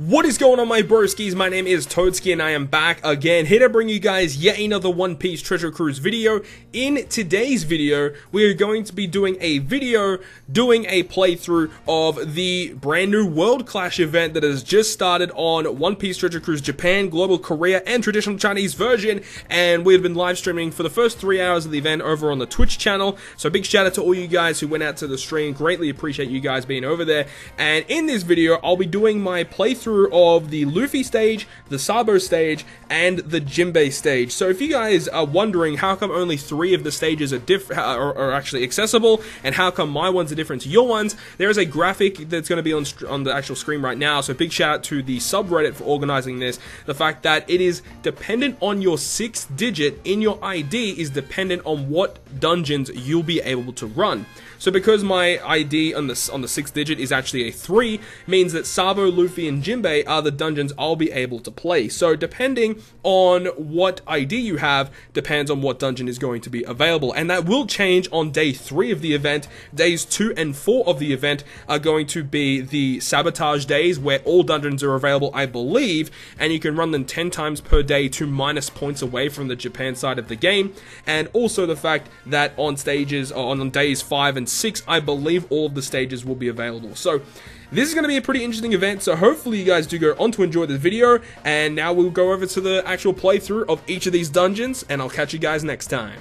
What is going on, my broskies? My name is Toadski and I am back again, here to bring you guys yet another One Piece Treasure Cruise video. In today's video, we are going to be doing a playthrough of the brand new World Clash event that has just started on One Piece Treasure Cruise Japan, Global Korea, and Traditional Chinese version, and we've been live streaming for the first 3 hours of the event over on the Twitch channel. So big shout out to all you guys who went out to the stream, greatly appreciate you guys being over there. And in this video, I'll be doing my playthrough of the Luffy stage, the Sabo stage, and the Jinbei stage. So if you guys are wondering how come only 3 of the stages are actually accessible, and how come my ones are different to your ones, there is a graphic that's going to be on the actual screen right now. So big shout out to the subreddit for organizing this. The fact that it is dependent on your 6th digit in your ID is dependent on what dungeons you'll be able to run. So because my ID on the 6th digit is actually a 3, means that Sabo, Luffy, and Jinbei are the dungeons I'll be able to play. So depending on what ID you have, depends on what dungeon is going to be available. And that will change on day 3 of the event. Days 2 and 4 of the event are going to be the sabotage days, where all dungeons are available, I believe, and you can run them 10 times per day to minus points away from the Japan side of the game. And also the fact that on days 5 and 6, I believe all of the stages will be available. So this is going to be a pretty interesting event, so hopefully you guys do go on to enjoy this video, and now we'll go over to the actual playthrough of each of these dungeons, and I'll catch you guys next time.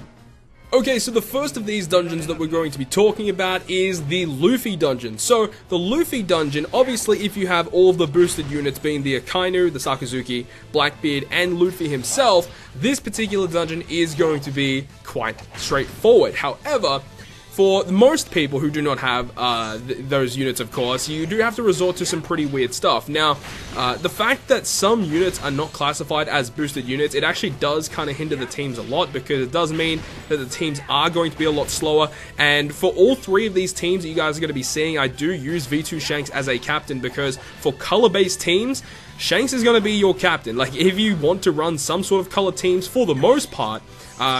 Okay, so the first of these dungeons that we're going to be talking about is the Luffy dungeon. So, the Luffy dungeon, obviously if you have all of the boosted units being the Akainu, the Sakazuki, Blackbeard, and Luffy himself, this particular dungeon is going to be quite straightforward. However, for most people who do not have those units, of course, you do have to resort to some pretty weird stuff. Now, the fact that some units are not classified as boosted units, it actually does kind of hinder the teams a lot, because it does mean that the teams are going to be a lot slower. And for all 3 of these teams that you guys are going to be seeing, I do use V2 Shanks as a captain, because for color-based teams, Shanks is going to be your captain. Like, if you want to run some sort of color teams, for the most part,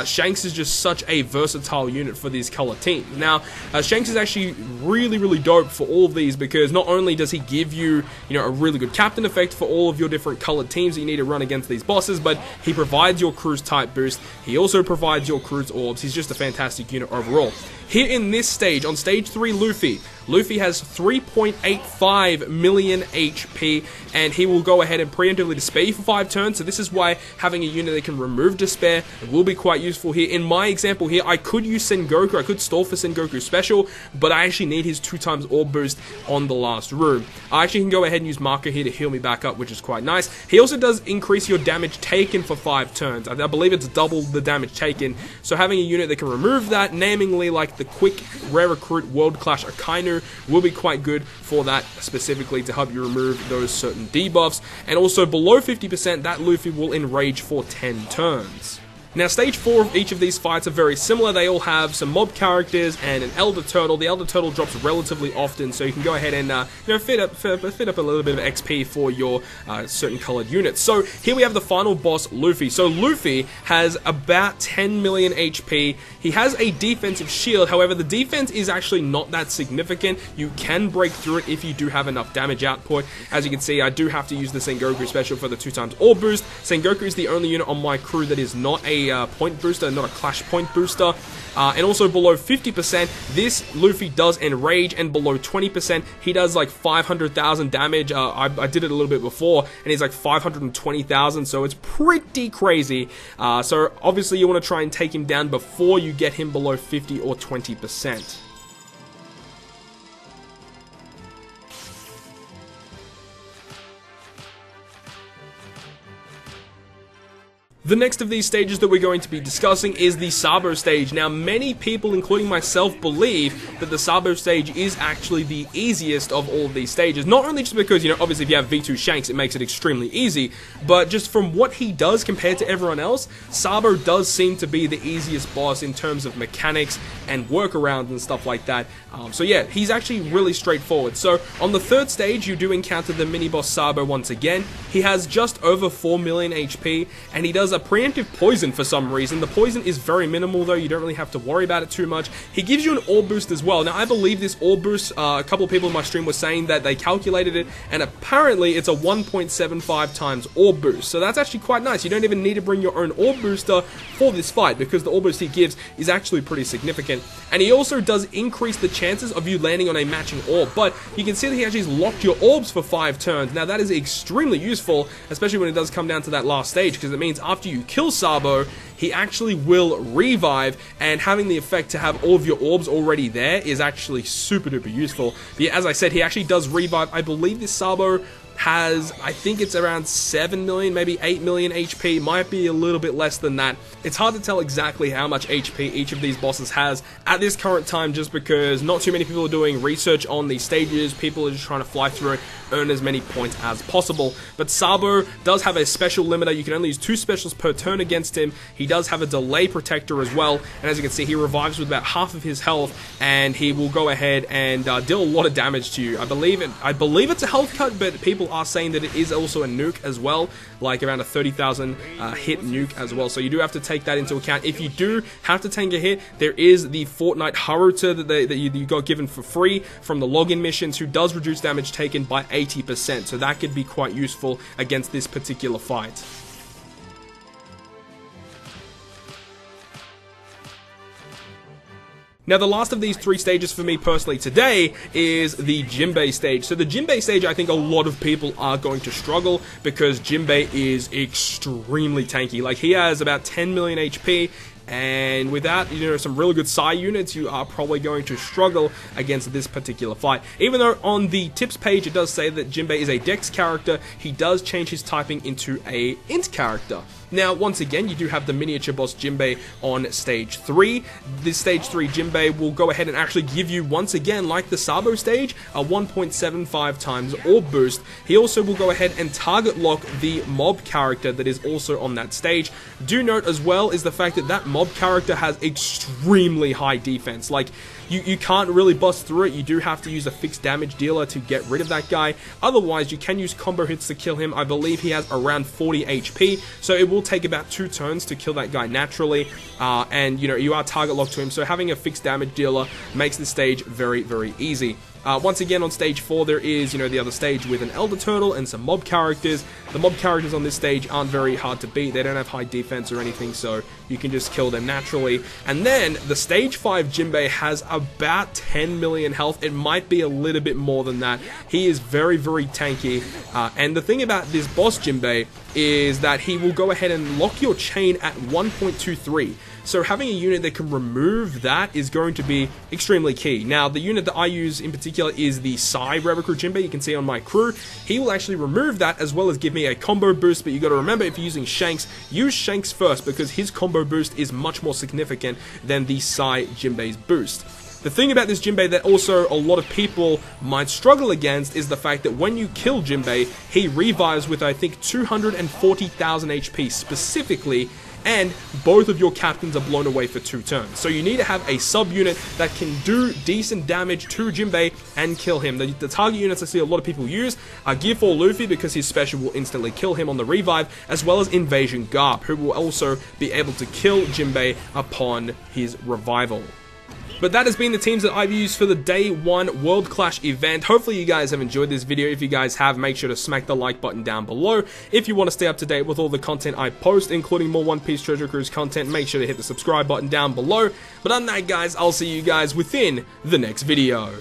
Shanks is just such a versatile unit for these color teams. Now, Shanks is actually really dope for all of these, because not only does he give you, a really good captain effect for all of your different colored teams that you need to run against these bosses, but he provides your cruise type boost. He also provides your cruise orbs. He's just a fantastic unit overall. Here in this stage, on stage 3, Luffy has 3.85 million HP, and he will go ahead and preemptively despair you for 5 turns, so this is why having a unit that can remove despair will be quite useful here. In my example here, I could use Sengoku, I could stall for Sengoku special, but I actually need his 2 times orb boost on the last room. I actually can go ahead and use Marco here to heal me back up, which is quite nice. He also does increase your damage taken for 5 turns. I believe it's double the damage taken, so having a unit that can remove that, namely like the quick rare recruit World Clash Akainu, will be quite good for that, specifically to help you remove those certain debuffs. And also below 50%, that Luffy will enrage for 10 turns. Now, stage 4 of each of these fights are very similar. They all have some mob characters and an Elder Turtle. The Elder Turtle drops relatively often, so you can go ahead and fit up a little bit of XP for your certain colored units. So here we have the final boss, Luffy. So Luffy has about 10 million HP. He has a defensive shield. However, the defense is actually not that significant. You can break through it if you do have enough damage output. As you can see, I do have to use the Sengoku special for the 2 times orb boost. Sengoku is the only unit on my crew that is not a point booster, not a clash point booster. And also below 50%, this Luffy does enrage, and below 20%, he does like 500,000 damage. I did it a little bit before, and he's like 520,000, so it's pretty crazy. So obviously you want to try and take him down before you get him below 50 or 20%. The next of these stages that we're going to be discussing is the Sabo stage. Now, many people, including myself, believe that the Sabo stage is actually the easiest of all of these stages. Not only just because, obviously if you have V2 Shanks, it makes it extremely easy, but just from what he does compared to everyone else, Sabo does seem to be the easiest boss in terms of mechanics and workarounds and stuff like that. So yeah, he's actually really straightforward. So on the 3rd stage, you do encounter the mini-boss Sabo once again. He has just over 4 million HP, and he does a a preemptive poison for some reason. The poison is very minimal though, you don't really have to worry about it too much. He gives you an orb boost as well. Now I believe this orb boost, a couple of people in my stream were saying that they calculated it, and apparently it's a 1.75 times orb boost. So that's actually quite nice. You don't even need to bring your own orb booster for this fight, because the orb boost he gives is actually pretty significant. And he also does increase the chances of you landing on a matching orb, but you can see that he actually has locked your orbs for 5 turns. Now that is extremely useful, especially when it does come down to that last stage, because it means after you kill Sabo, he actually will revive, and having the effect to have all of your orbs already there is actually super duper useful. But yeah, as I said, he actually does revive. I believe this Sabo has, I think it's around 7 million, maybe 8 million HP, might be a little bit less than that. It's hard to tell exactly how much HP each of these bosses has at this current time, just because not too many people are doing research on these stages. People are just trying to fly through it, earn as many points as possible. But Sabo does have a special limiter. You can only use 2 specials per turn against him. He does have a delay protector as well, and as you can see, he revives with about half of his health, and he will go ahead and deal a lot of damage to you. I believe it's a health cut, but people are saying that it is also a nuke as well, like around a 30,000 hit nuke as well. So you do have to take that into account. If you do have to take a hit, there is the Fortnite Haruta that you got given for free from the login missions, who does reduce damage taken by 80%. So that could be quite useful against this particular fight. Now, the last of these 3 stages for me personally today is the Jinbei stage. So the Jinbei stage, I think a lot of people are going to struggle, because Jinbei is extremely tanky. Like, he has about 10 million HP, and without, some really good Psy units, you are probably going to struggle against this particular fight. Even though on the tips page it does say that Jinbei is a Dex character, he does change his typing into a Int character. Now, once again, you do have the miniature boss Jinbei on stage 3. This stage 3 Jinbei will go ahead and actually give you, once again, like the Sabo stage, a 1.75 times orb boost. He also will go ahead and target lock the mob character that is also on that stage. Do note as well is the fact that that mob character has extremely high defense. Like, you can't really bust through it. You do have to use a fixed damage dealer to get rid of that guy. Otherwise, you can use combo hits to kill him. I believe he has around 40 HP, so it will take about 2 turns to kill that guy naturally, and you are target locked to him, so having a fixed damage dealer makes the stage very, very easy. Once again, on stage 4, there is, the other stage with an Elder Turtle and some mob characters. The mob characters on this stage aren't very hard to beat. They don't have high defense or anything, so you can just kill them naturally. And then, the stage 5 Jinbei has about 10 million health. It might be a little bit more than that. He is very, very tanky. And the thing about this boss Jinbei is that he will go ahead and lock your chain at 1.23. So having a unit that can remove that is going to be extremely key. Now, the unit that I use in particular is the Psy Rebel Crew Jinbei. You can see on my crew, he will actually remove that as well as give me a combo boost, but you got to remember, if you're using Shanks, use Shanks first, because his combo boost is much more significant than the Psy Jinbei's boost. The thing about this Jinbei that also a lot of people might struggle against is the fact that when you kill Jinbei, he revives with, I think, 240,000 HP specifically, and both of your captains are blown away for 2 turns. So you need to have a sub-unit that can do decent damage to Jinbei and kill him. The target units I see a lot of people use are Gear 4 Luffy, because his special will instantly kill him on the revive, as well as Invasion Garp, who will also be able to kill Jinbei upon his revival. But that has been the teams that I've used for the Day 1 World Clash event. Hopefully you guys have enjoyed this video. If you guys have, make sure to smack the like button down below. If you want to stay up to date with all the content I post, including more One Piece Treasure Cruise content, make sure to hit the subscribe button down below. But other than that, guys, I'll see you guys within the next video.